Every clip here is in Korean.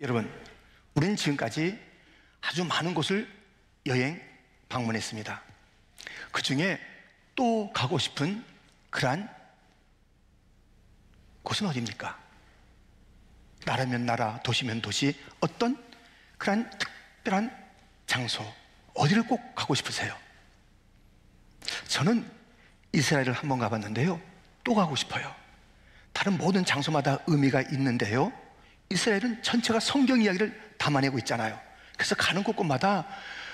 여러분, 우리는 지금까지 아주 많은 곳을 여행 방문했습니다. 그 중에 또 가고 싶은 그러한 곳은 어디입니까? 나라면 나라, 도시면 도시, 어떤 그러한 특별한 장소, 어디를 꼭 가고 싶으세요? 저는 이스라엘을 한번 가봤는데요, 또 가고 싶어요. 다른 모든 장소마다 의미가 있는데요, 이스라엘은 전체가 성경 이야기를 담아내고 있잖아요. 그래서 가는 곳곳마다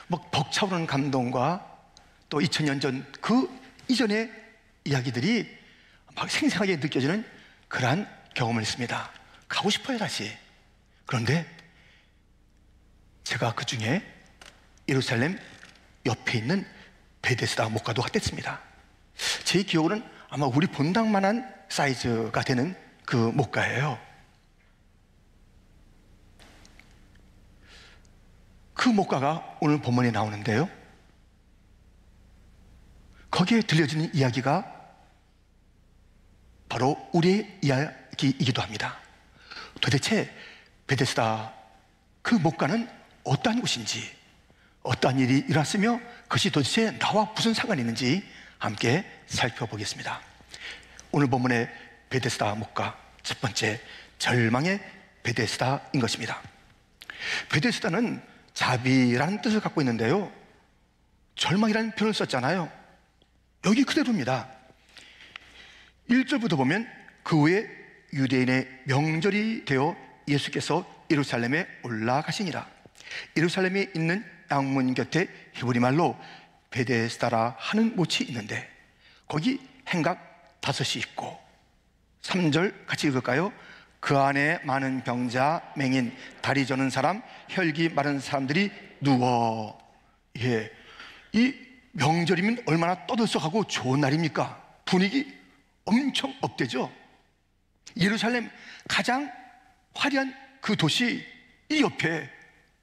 막 벅차오르는 감동과 또 2000년 전 그 이전의 이야기들이 막 생생하게 느껴지는 그러한 경험을 했습니다. 가고 싶어요, 다시. 그런데 제가 그 중에 예루살렘 옆에 있는 베데스다 목가도 갔댔습니다. 제 기억으로는 아마 우리 본당만한 사이즈가 되는 그 목가예요. 그 목가가 오늘 본문에 나오는데요, 거기에 들려지는 이야기가 바로 우리의 이야기이기도 합니다. 도대체 베데스다 그 목가는 어떠한 곳인지, 어떠한 일이 일어났으며 그것이 도대체 나와 무슨 상관이 있는지 함께 살펴보겠습니다. 오늘 본문의 베데스다 목가, 첫 번째, 절망의 베데스다인 것입니다. 베데스다는 자비라는 뜻을 갖고 있는데요, 절망이라는 표현을 썼잖아요. 여기 그대로입니다. 1절부터 보면 그 후에 유대인의 명절이 되어 예수께서 예루살렘에 올라가시니라. 예루살렘에 있는 양문 곁에 히브리 말로 베데스다라 하는 못이 있는데 거기 행각 5이 있고, 3절 같이 읽을까요? 그 안에 많은 병자, 맹인, 다리 저는 사람, 혈기 마른 사람들이 누워. 예, 이 명절이면 얼마나 떠들썩하고 좋은 날입니까? 분위기 엄청 업되죠. 예루살렘 가장 화려한 그 도시 이 옆에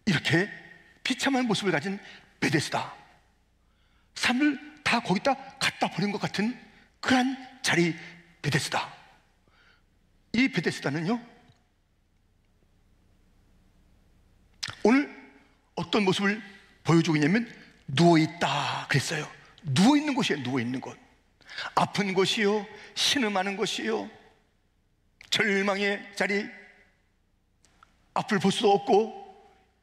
이렇게 비참한 모습을 가진 베데스다, 사람을 다 거기다 갖다 버린 것 같은 그런 자리 베데스다. 이 베데스다는요, 오늘 어떤 모습을 보여주고 있냐면 누워있다 그랬어요. 누워있는 곳이에요. 누워있는 곳, 아픈 곳이요, 신음하는 곳이요, 절망의 자리, 앞을 볼 수도 없고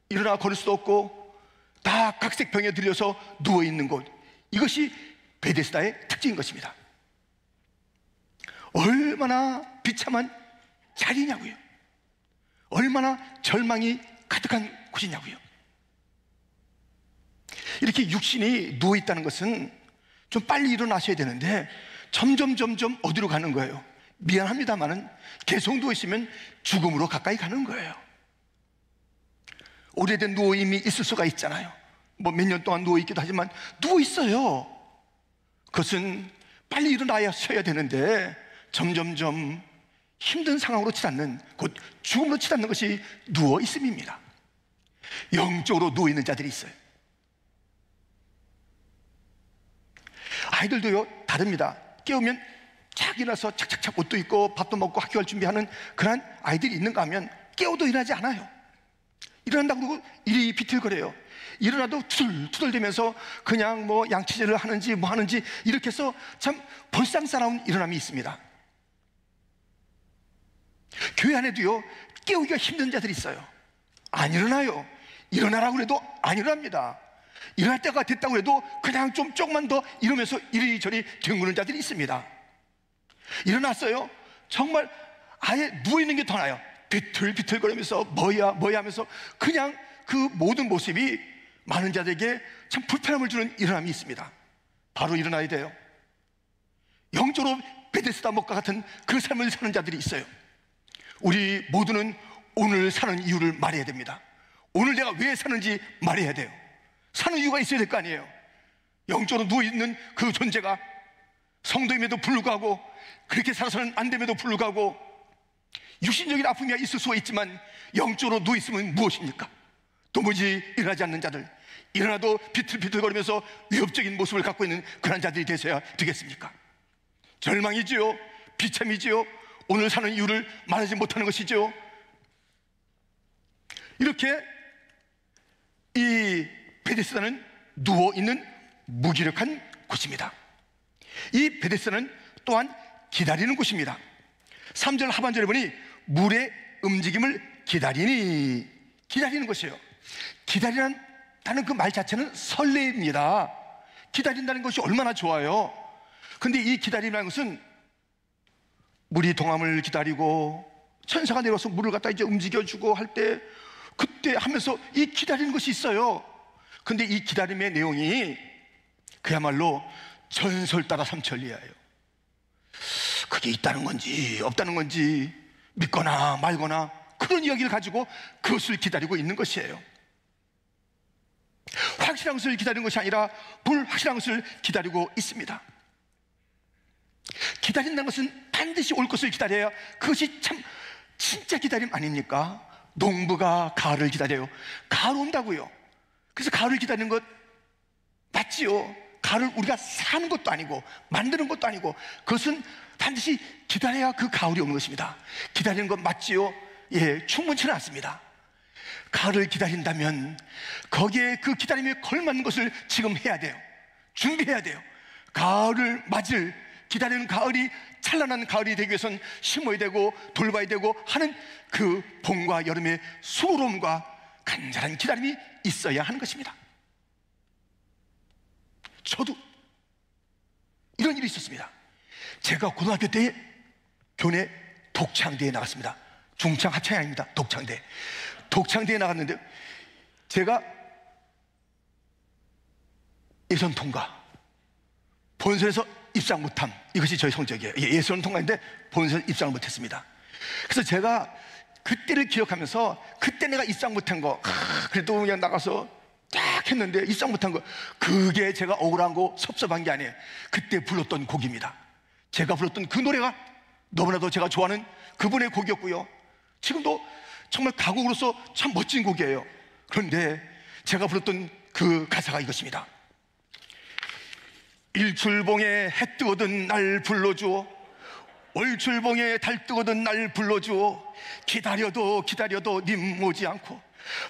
일어나 걸을 수도 없고 다 각색 병에 들여서 누워있는 곳, 이것이 베데스다의 특징인 것입니다. 얼마나 비참한 자리냐고요, 얼마나 절망이 가득한 곳이냐고요. 이렇게 육신이 누워있다는 것은 좀 빨리 일어나셔야 되는데 점점 어디로 가는 거예요? 미안합니다만은 계속 누워있으면 죽음으로 가까이 가는 거예요. 오래된 누워임이 있을 수가 있잖아요. 뭐 몇 년 동안 누워있기도 하지만 누워있어요. 그것은 빨리 일어나야 쉬어야 되는데 점점 힘든 상황으로 치닫는, 곧 죽음으로 치닫는 것이 누워있음입니다. 영적으로 누워있는 자들이 있어요. 아이들도요 다릅니다. 깨우면 착 일어나서 착착착 옷도 입고 밥도 먹고 학교 갈 준비하는 그런 아이들이 있는가 하면 깨워도 일어나지 않아요. 일어난다고 그러고 이리 비틀거려요. 일어나도 투덜투덜대면서 그냥 뭐 양치질을 하는지 뭐 하는지 이렇게 해서 참 볼상사나운 일어남이 있습니다. 교회 안에도요 깨우기가 힘든 자들이 있어요. 안 일어나요. 일어나라고 해도 안 일어납니다. 일어날 때가 됐다고 해도 그냥 조금만 더 이러면서 이리저리 뒹구는 자들이 있습니다. 일어났어요. 정말 아예 누워있는 게 더 나아요. 비틀비틀거리면서 뭐야 하면서 그냥 그 모든 모습이 많은 자들에게 참 불편함을 주는 일어남이 있습니다. 바로 일어나야 돼요. 영적으로 베데스다 목과 같은 그 삶을 사는 자들이 있어요. 우리 모두는 오늘 사는 이유를 말해야 됩니다. 오늘 내가 왜 사는지 말해야 돼요. 사는 이유가 있어야 될 거 아니에요. 영적으로 누워있는 그 존재가 성도임에도 불구하고, 그렇게 살아서는 안 됨에도 불구하고 육신적인 아픔이 있을 수가 있지만 영적으로 누워있으면 무엇입니까? 도무지 일어나지 않는 자들, 일어나도 비틀비틀거리면서 위협적인 모습을 갖고 있는 그런 자들이 되셔야 되겠습니까? 절망이지요, 비참이지요, 오늘 사는 이유를 말하지 못하는 것이죠. 이렇게 이 베데스다는 누워있는 무기력한 곳입니다. 이 베데스다는 또한 기다리는 곳입니다. 3절 하반절에 보니 물의 움직임을 기다리니, 기다리는 것이에요. 기다리는 그 말 자체는 설레입니다. 기다린다는 것이 얼마나 좋아요. 근데 이 기다림이라는 것은 물이 동함을 기다리고 천사가 내려와서 물을 갖다 이제 움직여주고 할 때, 그때 하면서 이 기다리는 것이 있어요. 근데 이 기다림의 내용이 그야말로 전설 따라 삼천리예요. 그게 있다는 건지 없다는 건지 믿거나 말거나 그런 이야기를 가지고 그것을 기다리고 있는 것이에요. 확실한 것을 기다리는 것이 아니라 불확실한 것을 기다리고 있습니다. 기다린다는 것은 반드시 올 것을 기다려야 그것이 참 진짜 기다림 아닙니까? 농부가 가을을 기다려요. 가을 온다고요. 그래서 가을을 기다리는 것 맞지요. 가을을 우리가 사는 것도 아니고 만드는 것도 아니고 그것은 반드시 기다려야 그 가을이 오는 것입니다. 기다리는 것 맞지요? 예, 충분치는 않습니다. 가을을 기다린다면 거기에 그 기다림에 걸맞는 것을 지금 해야 돼요. 준비해야 돼요. 가을을 맞을, 기다리는 가을이 찬란한 가을이 되기 위해서는 심어야 되고 돌봐야 되고 하는 그 봄과 여름의 수고로움과 간절한 기다림이 있어야 하는 것입니다. 저도 이런 일이 있었습니다. 제가 고등학교 때 교내 독창대에 나갔습니다. 중창 합창이 아닙니다. 독창대. 독창대에 나갔는데 제가 예선 통과, 본선에서 입상 못함, 이것이 저희 성적이에요. 예선 통과인데 본선 입상을 못했습니다. 그래서 제가 그때를 기억하면서 그때 내가 입상 못한 거, 그래도 그냥 나가서 딱 했는데 입상 못한 거, 그게 제가 억울한 거 섭섭한 게 아니에요. 그때 불렀던 곡입니다. 제가 불렀던 그 노래가 너무나도 제가 좋아하는 그분의 곡이었고요, 지금도 정말 가곡으로서 참 멋진 곡이에요. 그런데 제가 불렀던 그 가사가 이것입니다. 일출봉에 해 뜨거든 날 불러주어, 월출봉에 달 뜨거든 날 불러주어, 기다려도 기다려도 님 오지 않고,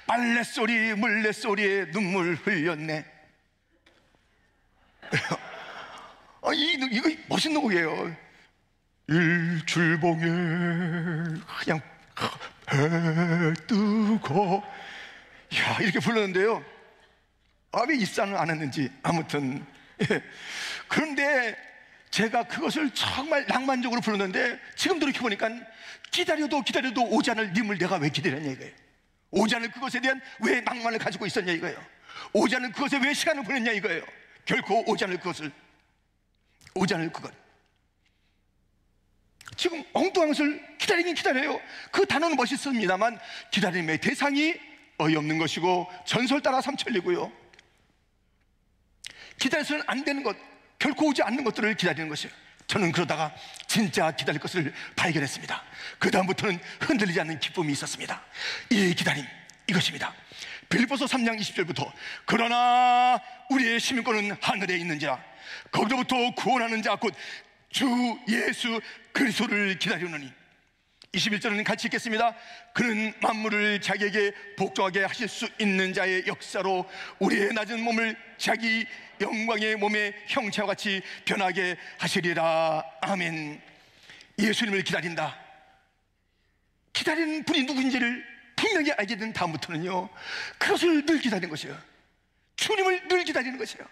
빨래소리 물레소리에 눈물 흘렸네. 이거 멋있는 곡이에요. 일출봉에 그냥 해 뜨고, 야, 이렇게 불렀는데요. 왜 입상을 안 했는지 아무튼, 예. 그런데 제가 그것을 정말 낭만적으로 불렀는데 지금 돌이켜보니까 기다려도 기다려도 오지 않을 님을 내가 왜 기다렸냐 이거예요. 오지 않을 그것에 대한 왜 낭만을 가지고 있었냐 이거예요. 오지 않을 그것에 왜 시간을 보냈냐 이거예요. 결코 오지 않을 그것을, 오지 않을 그것, 지금 엉뚱한 것을 기다리긴 기다려요. 그 단어는 멋있습니다만 기다림의 대상이 어이없는 것이고 전설 따라 삼천리고요, 기다려서는 안 되는 것, 결코 오지 않는 것들을 기다리는 것이에요. 저는 그러다가 진짜 기다릴 것을 발견했습니다. 그 다음부터는 흔들리지 않는 기쁨이 있었습니다. 이 기다림, 이것입니다. 빌립보서 3장 20절부터 그러나 우리의 시민권은 하늘에 있는지라 거기로부터 구원하는 자 곧 주 예수 그리스도를 기다리노니. 21절은 같이 읽겠습니다. 그는 만물을 자기에게 복종하게 하실 수 있는 자의 역사로 우리의 낮은 몸을 자기 영광의 몸의 형체와 같이 변하게 하시리라. 아멘. 예수님을 기다린다. 기다리는 분이 누구인지를 분명히 알게 된 다음부터는요, 그것을 늘 기다리는 것이에요. 주님을 늘 기다리는 것이에요.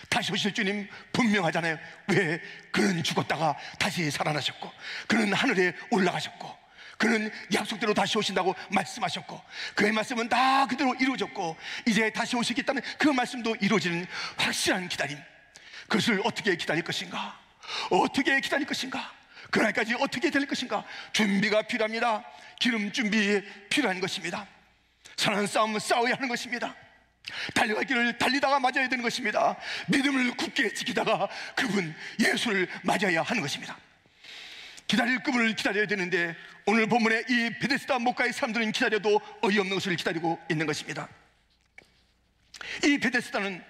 다시 오실 주님 분명하잖아요. 왜? 그는 죽었다가 다시 살아나셨고, 그는 하늘에 올라가셨고, 그는 약속대로 다시 오신다고 말씀하셨고, 그의 말씀은 다 그대로 이루어졌고, 이제 다시 오시겠다는 그 말씀도 이루어지는 확실한 기다림. 그것을 어떻게 기다릴 것인가? 어떻게 기다릴 것인가? 그날까지 어떻게 될 것인가? 준비가 필요합니다. 기름 준비 필요한 것입니다. 사랑하는 싸움은 싸워야 하는 것입니다. 달려갈 길을 달리다가 맞아야 되는 것입니다. 믿음을 굳게 지키다가 그분 예수를 맞아야 하는 것입니다. 기다릴 그분을 기다려야 되는데 오늘 본문의 이 베데스다 목가의 사람들은 기다려도 어이없는 것을 기다리고 있는 것입니다. 이 베데스다는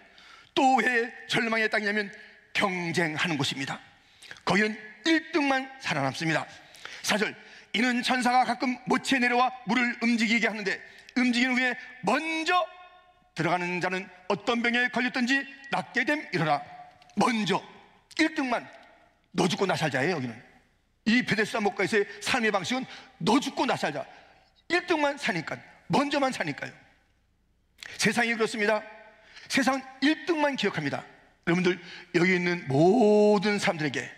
또 왜 절망의 땅이냐면 경쟁하는 곳입니다. 거기는 1등만 살아남습니다. 4절, 이는 천사가 가끔 모치에 내려와 물을 움직이게 하는데 움직인 후에 먼저 들어가는 자는 어떤 병에 걸렸든지 낫게 됨이러라. 먼저 1등만 너 죽고 나 살자예요. 여기는 이 베데스다 목가에서의 삶의 방식은 너 죽고 나 살자. 1등만 사니까, 먼저만 사니까요. 세상이 그렇습니다. 세상은 1등만 기억합니다. 여러분들 여기 있는 모든 사람들에게,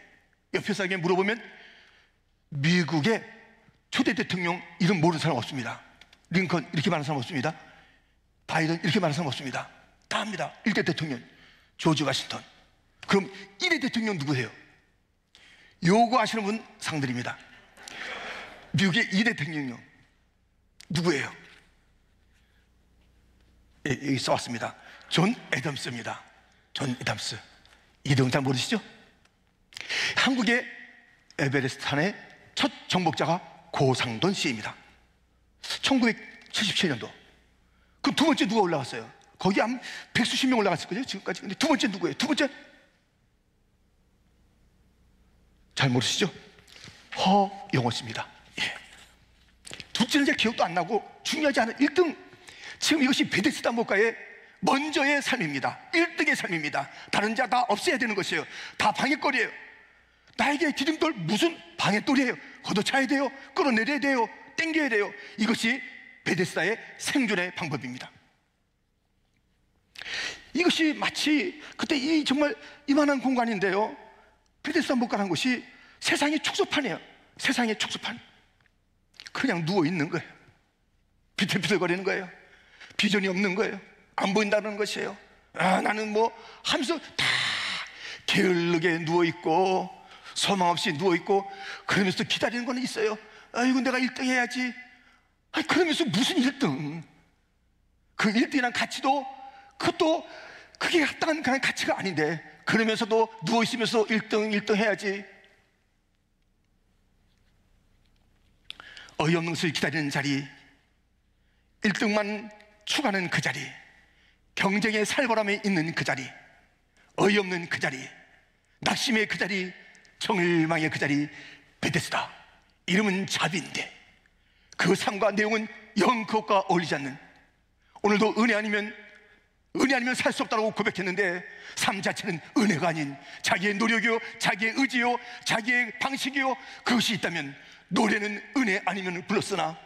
옆에 사람에게 물어보면 미국의 초대 대통령 이름 모르는 사람 없습니다. 링컨 이렇게 말하는 사람 없습니다. 바이든 이렇게 말하는 사람 없습니다. 다 압니다. 1대 대통령 조지 워싱턴. 그럼 1대 대통령 누구예요? 요거 아시는 분 상들입니다. 미국의 2대 대통령 누구예요? 예, 여기 써왔습니다. 존 애덤스입니다. 존 애덤스. 이등 잘 모르시죠? 한국의 에베레스트산의 첫 정복자가 고상돈 씨입니다. 1977년도. 그 두 번째 누가 올라갔어요? 거기 한 100수십 명 올라갔을 거예요, 지금까지. 근데 두 번째 누구예요? 두 번째? 잘 모르시죠? 허영호 씨입니다. 예. 둘째는 제 기억도 안 나고 중요하지 않은 1등. 지금 이것이 베데스다 목가의 먼저의 삶입니다. 1등의 삶입니다. 다른 자 다 없애야 되는 것이에요. 다 방해거리예요. 나에게 기둥돌 무슨 방해돌이에요. 걷어차야 돼요. 끌어내려야 돼요. 땡겨야 돼요. 이것이 베데스다의 생존의 방법입니다. 이것이 마치 그때 이 정말 이만한 공간인데요, 베데스다 목가라는 곳이 세상의 축소판이에요. 세상의 축소판. 그냥 누워있는 거예요. 비틀비틀거리는 거예요. 비전이 없는 거예요. 안 보인다는 것이에요. 아, 나는 뭐 하면서 다 게을르게 누워있고 소망 없이 누워있고 그러면서 기다리는 거는 있어요. 아이고 내가 1등 해야지. 아니, 그러면서 무슨 1등? 그 1등이란 가치도 그것도 그게 합당한 그런 가치가 아닌데 그러면서도 누워있으면서 1등 해야지. 어이없는 것을 기다리는 자리, 1등만 추구하는 그 자리, 경쟁의 살벌함에 있는 그 자리, 어이없는 그 자리, 낙심의 그 자리, 정일망의 그 자리, 베데스다. 이름은 자비인데 그 삶과 내용은 영 그것과 어울리지 않는, 오늘도 은혜 아니면 살 수 없다고 고백했는데 삶 자체는 은혜가 아닌 자기의 노력이요, 자기의 의지요, 자기의 방식이요, 그것이 있다면 노래는 은혜 아니면 불렀으나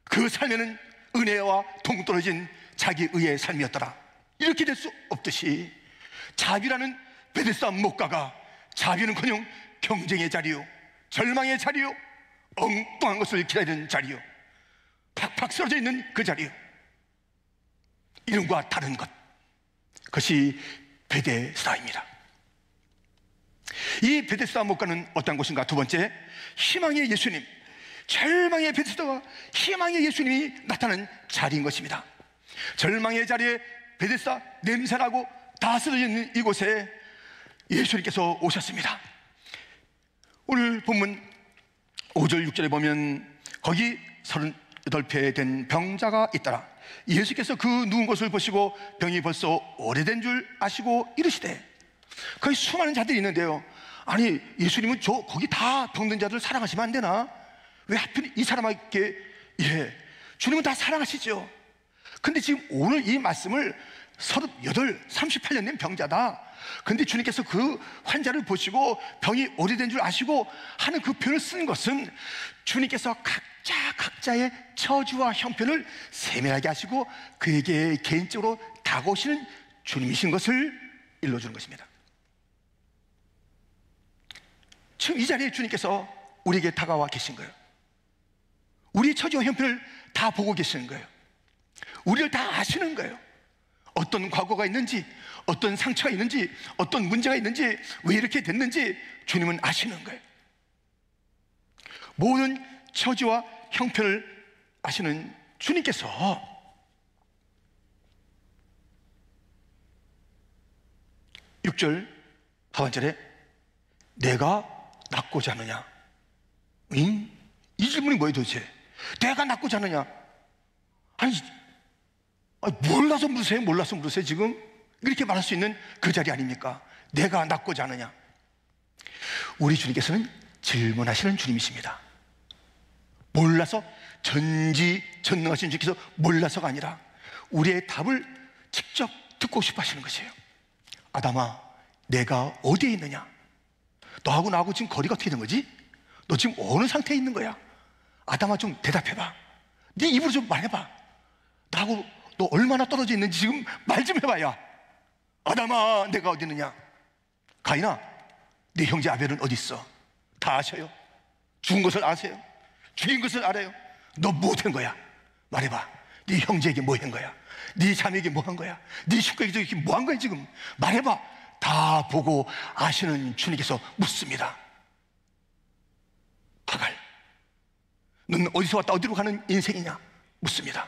그 삶에는 은혜와 동떨어진 자기의의 삶이었더라. 이렇게 될 수 없듯이 자비라는 베데스다 목가가, 자비는커녕 경쟁의 자리요, 절망의 자리요, 엉뚱한 것을 기다리는 자리요, 팍팍 쓰러져 있는 그 자리요, 이름과 다른 것, 그것이 베데스다입니다. 이 베데스다 목가는 어떤 곳인가? 두 번째, 희망의 예수님, 절망의 베데스다와 희망의 예수님이 나타나는 자리인 것입니다. 절망의 자리에 베데스다 냄새나고 다 쓰러져 있는 이곳에 예수님께서 오셨습니다. 오늘 본문 5절 6절에 보면 거기 38배 된 병자가 있더라. 예수께서 그 누운 것을 보시고 병이 벌써 오래된 줄 아시고 이르시되, 거기 수많은 자들이 있는데요, 아니 예수님은 거기 다 병든 자들 사랑하시면 안 되나? 왜 하필 이 사람에게? 예, 주님은 다 사랑하시죠. 근데 지금 오늘 이 말씀을 38년 된 병자다, 근데 주님께서 그 환자를 보시고 병이 오래된 줄 아시고 하는 그 표현을 쓴 것은 주님께서 각자의 처지와 형편을 세밀하게 하시고 그에게 개인적으로 다가오시는 주님이신 것을 일러주는 것입니다. 지금 이 자리에 주님께서 우리에게 다가와 계신 거예요. 우리의 처지와 형편을 다 보고 계시는 거예요. 우리를 다 아시는 거예요. 어떤 과거가 있는지, 어떤 상처가 있는지, 어떤 문제가 있는지, 왜 이렇게 됐는지 주님은 아시는 거예요. 모든 처지와 형편을 아시는 주님께서 육 절 하반절에 내가 낫고자 하느냐? 이 질문이 뭐예요 도대체? 내가 낫고자 하느냐? 아니 몰라서 물으세요 지금? 이렇게 말할 수 있는 그 자리 아닙니까? 내가 낫고자 하느냐? 우리 주님께서는 질문하시는 주님이십니다. 몰라서 전지전능하신 주께서 몰라서가 아니라 우리의 답을 직접 듣고 싶어 하시는 것이에요. 아담아, 내가 어디에 있느냐? 너하고 나하고 지금 거리가 어떻게 된 거지? 너 지금 어느 상태에 있는 거야? 아담아, 좀 대답해봐. 네 입으로 좀 말해봐. 나하고 너 얼마나 떨어져 있는지 지금 말 좀 해봐야. 아담아, 내가 어디 있느냐? 가인아, 네 형제 아벨은 어디 있어? 다 아셔요. 죽은 것을 아세요. 죽인 것을 알아요. 너 무엇한 거야? 말해봐. 네 형제에게 뭐 한 거야? 네 자매에게 뭐 한 거야? 네 식구에게 뭐 한 거야 지금? 말해봐. 다 보고 아시는 주님께서 묻습니다. 하갈, 넌 어디서 왔다 어디로 가는 인생이냐? 묻습니다.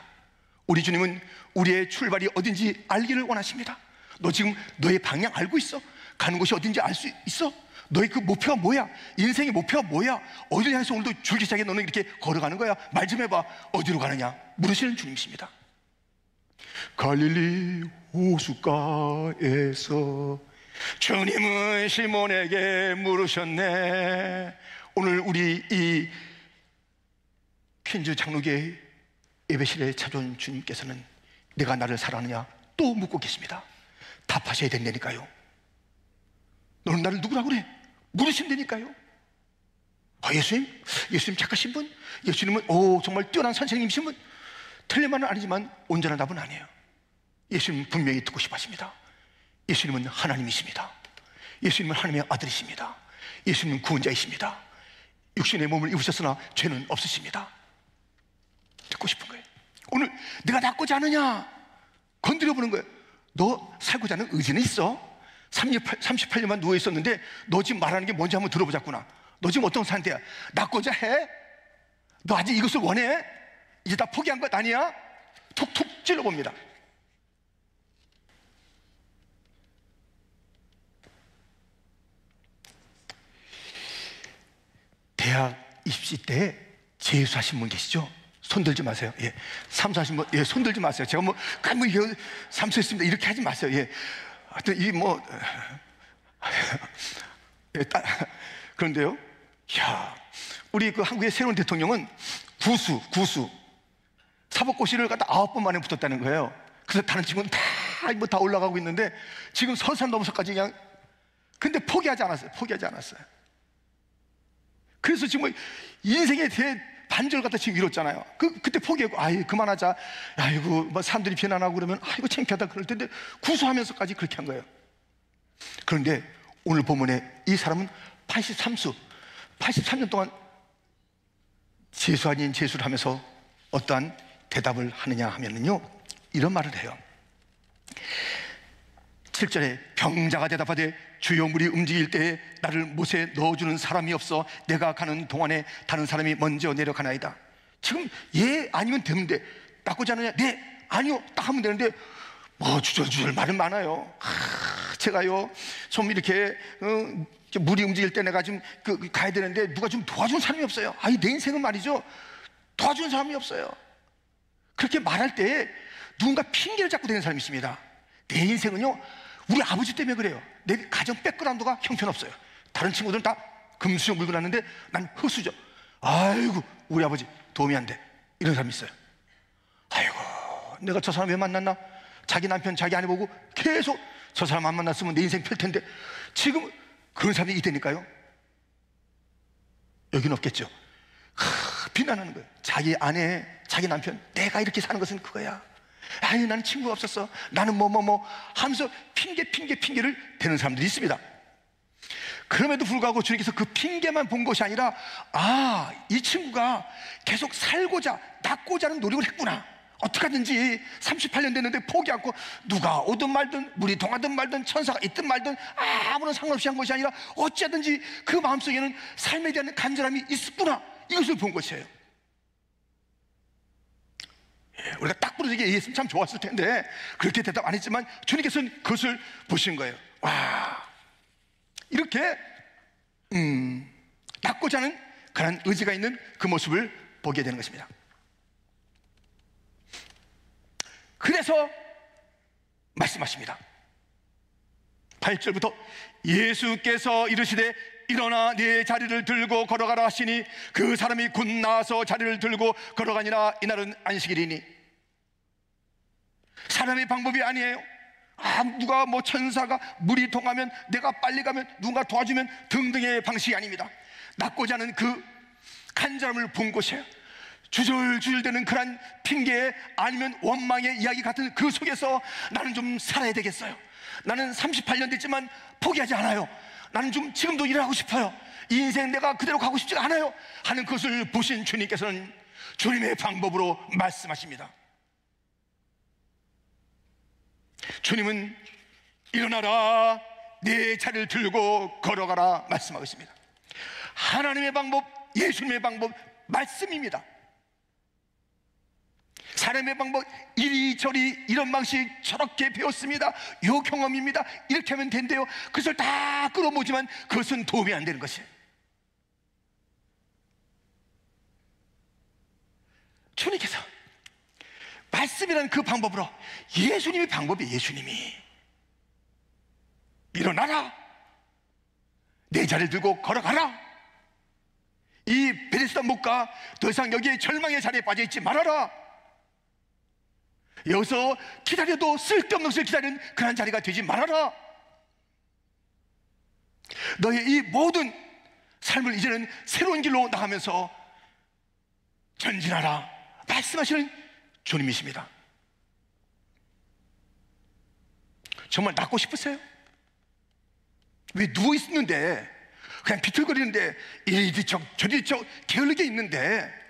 우리 주님은 우리의 출발이 어딘지 알기를 원하십니다. 너 지금 너의 방향 알고 있어? 가는 곳이 어딘지 알 수 있어? 너의 그 목표가 뭐야? 인생의 목표가 뭐야? 어디를 향해서 오늘도 줄기차게 너는 이렇게 걸어가는 거야? 말 좀 해봐. 어디로 가느냐? 물으시는 주님이십니다. 갈릴리 호숫가에서 주님은 시몬에게 물으셨네. 오늘 우리 이 퀸즈 장로교회 예배실에 찾아온 주님께서는 내가 나를 사랑하느냐 또 묻고 계십니다. 답하셔야 된다니까요. 너는 나를 누구라고 그래? 물으신다니까요. 예수님 착하신 분? 예수님은 정말 뛰어난 선생님이신 분? 틀린 말은 아니지만 온전한 답은 아니에요. 예수님은 분명히 듣고 싶어 하십니다. 예수님은 하나님이십니다. 예수님은 하나님의 아들이십니다. 예수님은 구원자이십니다. 육신의 몸을 입으셨으나 죄는 없으십니다. 듣고 싶은 거예요. 오늘 내가 낫고자 하느냐? 건드려보는 거예요. 너 살고자 하는 의지는 있어? 38년만 누워있었는데 너 지금 말하는 게 뭔지 한번 들어보자꾸나. 너 지금 어떤 상태야? 낫고자 해? 너 아직 이것을 원해? 이제 다 포기한 것 아니야? 툭툭 찔러봅니다. 대학 입시 때 재수하신 분 계시죠? 손들지 마세요. 예. 삼수하신 분, 예, 손들지 마세요. 제가 삼수했습니다. 이렇게 하지 마세요. 예. 하여튼, 예, 그런데요. 야, 우리 그 한국의 새로운 대통령은 구수. 사법고시를 갖다 9번 만에 붙었다는 거예요. 그래서 다른 친구는 다 올라가고 있는데 지금 서산 넘어서까지 그냥, 근데 포기하지 않았어요. 그래서 지금 인생에 대해 반절 갖다 지금 이뤘잖아요. 그때 포기하고, 그만하자. 아이고, 사람들이 비난하고 그러면, 아이고, 창피하다 그럴 텐데, 구수하면서까지 그렇게 한 거예요. 그런데 오늘 본문에 이 사람은 83년 동안 재수 아닌 재수를 하면서 어떠한 대답을 하느냐 하면은요, 이런 말을 해요. 7절에 병자가 대답하되 주여 물이 움직일 때에 나를 못에 넣어주는 사람이 없어 내가 가는 동안에 다른 사람이 먼저 내려가나이다. 지금 예 아니면 되는데 낫고자 하느냐? 네 아니요 딱 하면 되는데 주저주저 말은 많아요. 제가요 좀 이렇게 물이 움직일 때 내가 좀 가야 되는데 누가 좀 도와주는 사람이 없어요. 내 인생은 말이죠 도와주는 사람이 없어요. 그렇게 말할 때 누군가 핑계를 잡고 되는 사람이 있습니다. 내 인생은요 우리 아버지 때문에 그래요. 내 가정 백그라운드가 형편없어요. 다른 친구들은 다 금수저 물고 났는데 난 흙수저. 아이고 우리 아버지 도움이 안 돼. 이런 사람이 있어요. 아이고 내가 저 사람 왜 만났나? 자기 남편 자기 아내 보고 계속 저 사람 안 만났으면 내 인생 펼 텐데. 지금 그런 사람이 있다니까요. 여기는 없겠죠. 비난하는 거예요. 자기 아내 자기 남편 내가 이렇게 사는 것은 그거야. 나는 친구가 없었어. 나는 하면서 핑계를 대는 사람들이 있습니다. 그럼에도 불구하고 주님께서 그 핑계만 본 것이 아니라 이 친구가 계속 살고자 낫고자 하는 노력을 했구나. 어떻게 하든지 38년 됐는데 포기하고 누가 오든 말든 물이 동하든 말든 천사가 있든 말든 아무런 상관없이 한 것이 아니라 어찌하든지 그 마음속에는 삶에 대한 간절함이 있었구나. 이것을 본 것이에요. 우리가 딱 부러지게 얘기했으면 참 좋았을 텐데 그렇게 대답 안 했지만 주님께서는 그것을 보신 거예요. 이렇게 낫고자 하는 그런 의지가 있는 그 모습을 보게 되는 것입니다. 그래서 말씀하십니다. 8절부터 예수께서 이르시되 일어나 네 자리를 들고 걸어가라 하시니 그 사람이 곧 나와서 자리를 들고 걸어가니라. 이날은 안식일이니. 사람의 방법이 아니에요. 누가 뭐 천사가 물이 통하면, 내가 빨리 가면, 누군가 도와주면 등등의 방식이 아닙니다. 낫고자 하는 그 간절함을 본 곳이에요. 주절주절되는 그런 핑계 아니면 원망의 이야기 같은 그 속에서 나는 좀 살아야 되겠어요. 나는 38년 됐지만 포기하지 않아요. 나는 좀 지금도 일하고 싶어요. 이 인생 내가 그대로 가고 싶지 않아요 하는 것을 보신 주님께서는 주님의 방법으로 말씀하십니다. 주님은 일어나라 내 자리를 들고 걸어가라 말씀하고 있습니다. 하나님의 방법, 예수님의 방법, 말씀입니다. 사람의 방법, 이리저리 이런 방식 저렇게 배웠습니다. 요 경험입니다. 이렇게 하면 된대요. 그것을 다 끌어모지만 그것은 도움이 안 되는 것이에요. 주님께서 말씀이라는 그 방법으로, 예수님의 방법이, 예수님이 일어나라 내 자리를 들고 걸어가라. 이 베데스다 목가 더 이상 여기에 절망의 자리에 빠져있지 말아라. 여기서 기다려도 쓸데없는 것을 기다리는 그런 자리가 되지 말아라. 너의 이 모든 삶을 이제는 새로운 길로 나가면서 전진하라 말씀하시는 주님이십니다. 정말 낫고 싶으세요? 왜 누워있는데 그냥 비틀거리는데 이리저리 저리저리 게을르게 있는데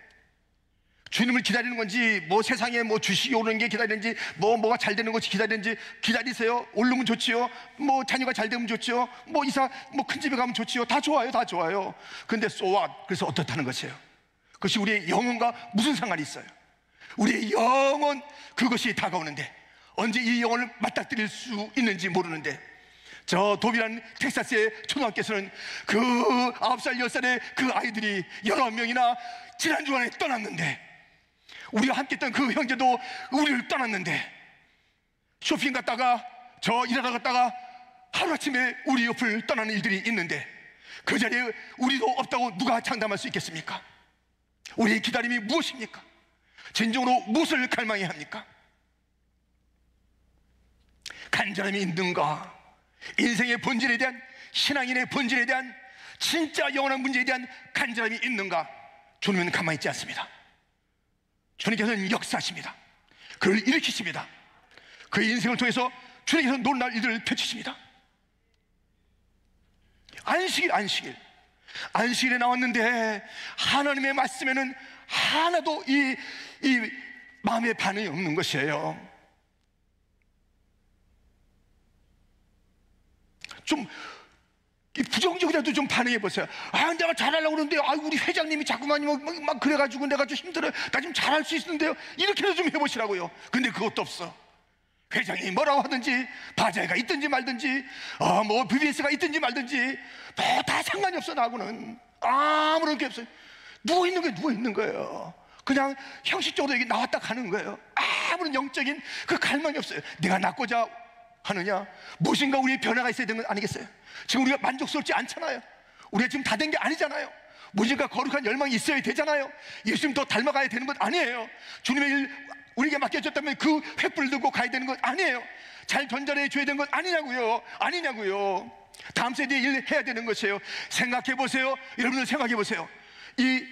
주님을 기다리는 건지, 뭐 세상에 뭐 주식이 오르는 게 기다리는지, 뭐가 잘 되는 것이 기다리는지 기다리세요. 오르면 좋지요. 뭐 자녀가 잘 되면 좋지요. 뭐 이사 뭐 큰 집에 가면 좋지요. 다 좋아요, 다 좋아요. 근데 so what? 그래서 어떻다는 것이에요? 그것이 우리의 영혼과 무슨 상관이 있어요? 우리의 영혼, 그것이 다가오는데 언제 이 영혼을 맞닥뜨릴 수 있는지 모르는데, 저 도비라는 텍사스의 초등학교에서는 그 9살, 10살의 그 아이들이 11명이나 지난 주간에 떠났는데, 우리가 함께 했던 그 형제도 우리를 떠났는데, 쇼핑 갔다가 저 일하러 갔다가 하루아침에 우리 옆을 떠나는 일들이 있는데, 그 자리에 우리도 없다고 누가 장담할 수 있겠습니까? 우리의 기다림이 무엇입니까? 진정으로 무엇을 갈망해야 합니까? 간절함이 있는가? 인생의 본질에 대한, 신앙인의 본질에 대한, 진짜 영원한 문제에 대한 간절함이 있는가? 주님은 가만히 있지 않습니다. 주님께서는 역사하십니다. 그를 일으키십니다. 그의 인생을 통해서 주님께서 놀라운 일들을 펼치십니다. 안식일에 나왔는데 하나님의 말씀에는 하나도 이 마음의 반응이 없는 것이에요. 좀 부정적이라도 좀 반응해 보세요. 내가 잘하려고 그러는데 우리 회장님이 자꾸만 막 그래가지고 내가 좀 힘들어요. 나 좀 잘할 수 있는데요. 이렇게라도 좀 해보시라고요. 근데 그것도 없어. 회장이 뭐라고 하든지, 바자회가 있든지 말든지, 뭐 BBS가 있든지 말든지, 뭐 다 상관이 없어. 나하고는 아무런 게 없어요. 누워있는 거예요. 그냥 형식적으로 여기 나왔다 가는 거예요. 아무런 영적인 그 갈망이 없어요. 내가 낫고자 하느냐? 무엇인가 우리의 변화가 있어야 되는 건 아니겠어요? 지금 우리가 만족스럽지 않잖아요. 우리가 지금 다 된 게 아니잖아요. 무엇인가 거룩한 열망이 있어야 되잖아요. 예수님 더 닮아가야 되는 것 아니에요. 주님의 일 우리에게 맡겨졌다면 그 횃불을 들고 가야 되는 것 아니에요. 잘 전달해 줘야 되는 것 아니냐고요. 다음 세대에 일 해야 되는 것이에요. 생각해 보세요. 여러분들 생각해 보세요. 이게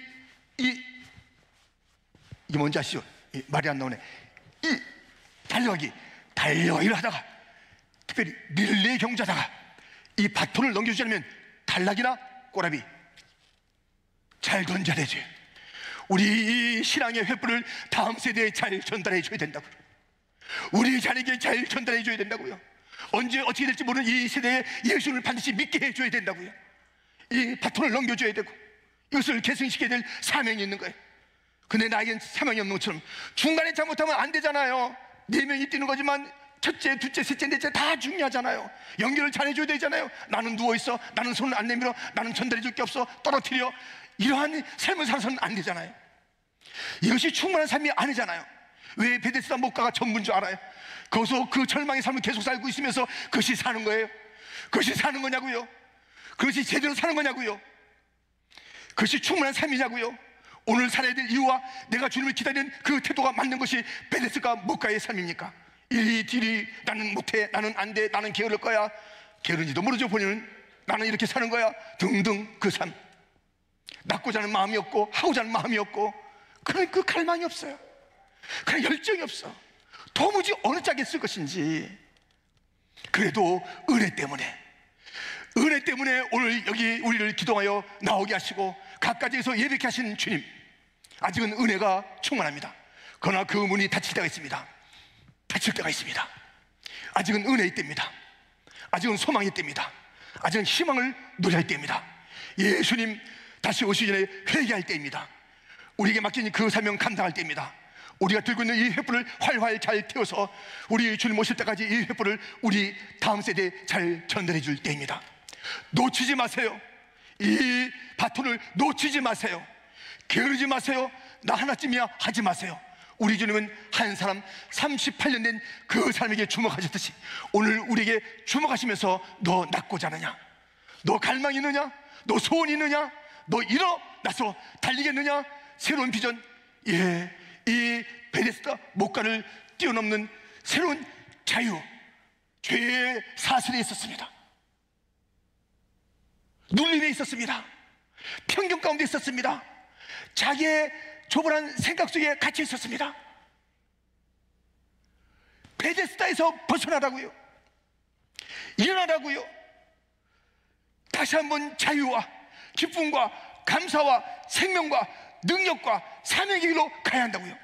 뭔지 아시죠? 말이 안 나오네. 이 달려가기를 하다가, 특별히 릴레이 경주하다가 이 바톤을 넘겨주지 않으면 탈락이나 꼬라비. 잘 던져내줘요. 우리 이 신앙의 횃불을 다음 세대에 잘 전달해 줘야 된다고요. 우리 자녀에게 잘 전달해 줘야 된다고요. 언제 어떻게 될지 모르는 이 세대에 예수를 반드시 믿게 해줘야 된다고요. 이 바톤을 넘겨줘야 되고, 이것을 계승시켜야 될 사명이 있는 거예요. 근데 나에겐 사명이 없는 것처럼 중간에 잘못하면 안 되잖아요. 4명이 뛰는 거지만 첫째, 둘째, 셋째, 넷째 다 중요하잖아요. 연결을 잘해줘야 되잖아요. 나는 누워있어, 나는 손을 안 내밀어, 나는 전달해줄 게 없어, 떨어뜨려. 이러한 삶을 살아서는 안 되잖아요. 이것이 충분한 삶이 아니잖아요. 왜 베데스다 목가가 전부인 줄 알아요? 거기서 그 절망의 삶을 계속 살고 있으면서 그것이 사는 거예요. 그것이 사는 거냐고요. 그것이 제대로 사는 거냐고요? 그것이 충분한 삶이냐고요? 오늘 살아야 될 이유와 내가 주님을 기다리는 그 태도가 맞는 것이 베데스다 목가의 삶입니까? 이리뒤리 나는 못해, 나는 안 돼, 나는 게으를 거야. 게으른지도 모르죠. 본인은. 나는 이렇게 사는 거야 등등. 그 삶, 낳고자 하는 마음이 없고 하고자 하는 마음이 없고 그런 그 갈망이 없어요. 그런 열정이 없어. 도무지 어느 짝에 쓸 것인지. 그래도 은혜 때문에 오늘 여기 우리를 기도하여 나오게 하시고 각가지에서 예배케 하신 주님, 아직은 은혜가 충만합니다. 그러나 그 문이 닫힐 때가 있습니다. 닫힐 때가 있습니다. 아직은 은혜의 때입니다. 아직은 소망의 때입니다. 아직은 희망을 노래할 때입니다. 예수님 다시 오시기 전에 회개할 때입니다. 우리에게 맡긴 그 사명 감당할 때입니다. 우리가 들고 있는 이 횃불을 활활 잘 태워서 우리 주님 오실 때까지 이 횃불을 우리 다음 세대에 잘 전달해 줄 때입니다. 놓치지 마세요. 이 바톤을 놓치지 마세요. 게으르지 마세요. 나 하나쯤이야 하지 마세요. 우리 주님은 한 사람 38년 된 그 사람에게 주목하셨듯이 오늘 우리에게 주목하시면서 너 낳고자 하느냐? 너 갈망이 있느냐? 너 소원이 있느냐? 너 일어나서 달리겠느냐? 새로운 비전, 이 베데스다 목가를 뛰어넘는 새로운 자유, 죄의 사슬에 있었습니다. 눌림에 있었습니다. 편견 가운데 있었습니다. 자기의 조번한 생각 속에 갇혀 있었습니다. 베데스다에서 벗어나라고요. 일어나라고요. 다시 한번 자유와 기쁨과 감사와 생명과 능력과 사명의 길로 가야 한다고요.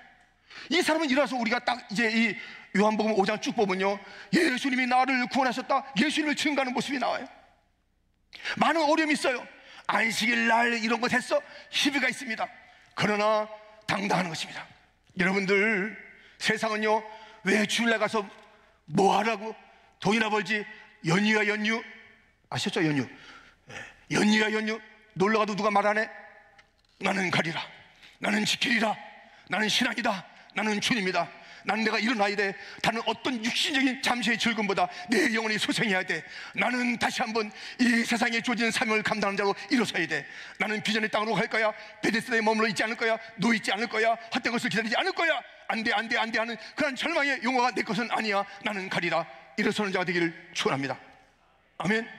이 사람은 일어나서 우리가 딱 이제 이 요한복음 5장 쭉 보면요, 예수님이 나를 구원하셨다, 예수님을 증거하는 모습이 나와요. 많은 어려움이 있어요. 안식일 날 이런 것 했어? 시비가 있습니다. 그러나 당당한 것입니다. 여러분들, 세상은요, 왜 주일날 가서 뭐 하라고? 돈이나 벌지. 연휴야 연휴. 아셨죠? 연휴. 연휴야 연휴. 놀러가도 누가 말 안 해? 나는 가리라, 나는 지키리라, 나는 신앙이다, 나는 주님이다, 나는 내가 일어나야 돼. 다른 어떤 육신적인 잠시의 즐거움보다 내 영혼이 소생해야 돼. 나는 다시 한번 이 세상에 주어진 사명을 감당하는 자로 일어서야 돼. 나는 비전의 땅으로 갈 거야. 베데스다에 머물러 있지 않을 거야. 누워 있지 않을 거야. 헛된 것을 기다리지 않을 거야. 안 돼, 안 돼, 안 돼 하는 그런 절망의 용어가 내 것은 아니야. 나는 가리라. 일어서는 자가 되기를 축원합니다. 아멘.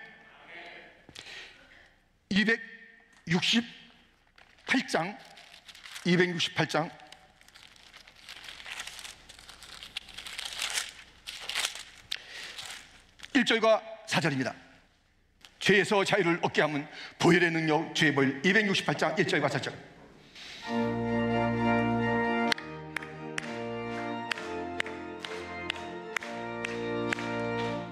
268장 1절과 4절입니다. 죄에서 자유를 얻게 하면 보혈의 능력, 죄의 보혈. 268장 1절과 4절.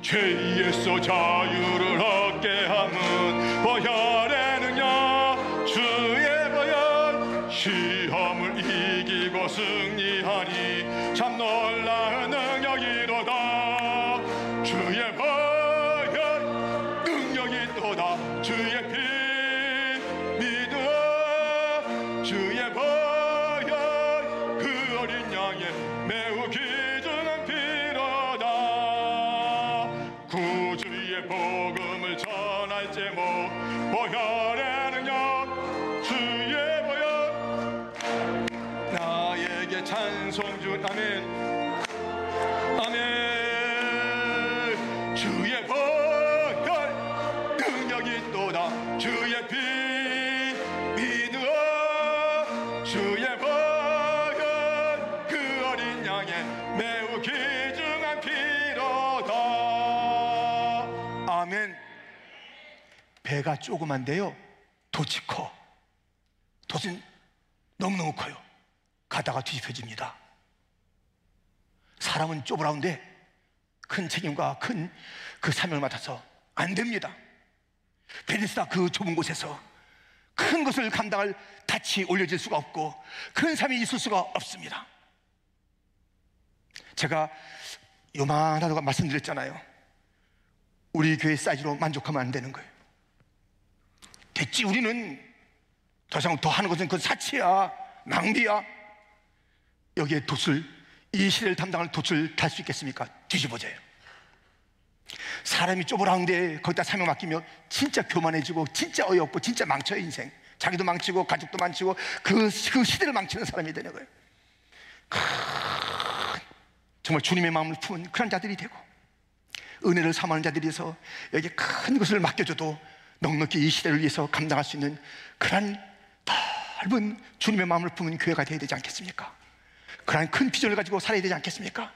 죄에서 자유를 얻게 하면 보혈의 능력, 주의 보혈. 시험을 이기고 승리하니 참 놀라운 능력이로다. 주의 보혈 능력이 또다. 주의 피 믿어. 주의 보혈 그 어린 양의 매우 귀중한 피로다. 구주의 복음을 전할 제목, 보혈의 능력, 주의 보혈. 나에게 찬송 주. 아멘, 아멘. 주의 보혈 능력이 또다. 주의 피 믿어. 주의 보혈 그 어린 양의 매우 귀중한 피로다. 아멘. 배가 조그만데요, 돛이 커. 돛은 너무너무 커요. 가다가 뒤집혀집니다. 사람은 좁아라운데 큰 책임과 큰 그 사명을 맡아서 안 됩니다. 베데스다 그 좁은 곳에서 큰 것을 감당할 닻이 올려질 수가 없고 큰 삶이 있을 수가 없습니다. 제가 요만하다고 말씀드렸잖아요. 우리 교회 사이즈로 만족하면 안 되는 거예요. 됐지, 우리는 더 이상 더 하는 것은 그건 사치야, 낭비야. 여기에 돛을, 이 시대를 담당할 돛을 달 수 있겠습니까? 뒤집어져요. 사람이 좁으라운데 거기다 사명 맡기면 진짜 교만해지고 진짜 어이없고 진짜 망쳐요. 인생 자기도 망치고 가족도 망치고 그 시대를 망치는 사람이 되는 거예요. 정말 주님의 마음을 품은 그런 자들이 되고, 은혜를 사모하는 자들이서 여기 큰 것을 맡겨줘도 넉넉히 이 시대를 위해서 감당할 수 있는 그런 넓은 주님의 마음을 품은 교회가 되어야 되지 않겠습니까? 그런 큰 비전을 가지고 살아야 되지 않겠습니까?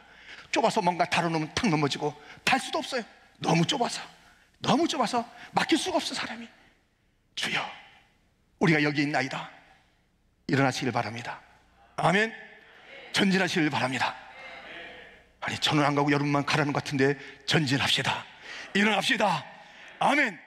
좁아서 뭔가 다뤄놓으면 탁 넘어지고 달 수도 없어요. 너무 좁아서 맡길 수가 없어. 사람이. 주여, 우리가 여기 있나이다. 일어나시길 바랍니다. 아멘. 전진하시길 바랍니다. 아니, 저는 안 가고 여러분만 가라는 것 같은데 전진합시다. 일어납시다. 아멘.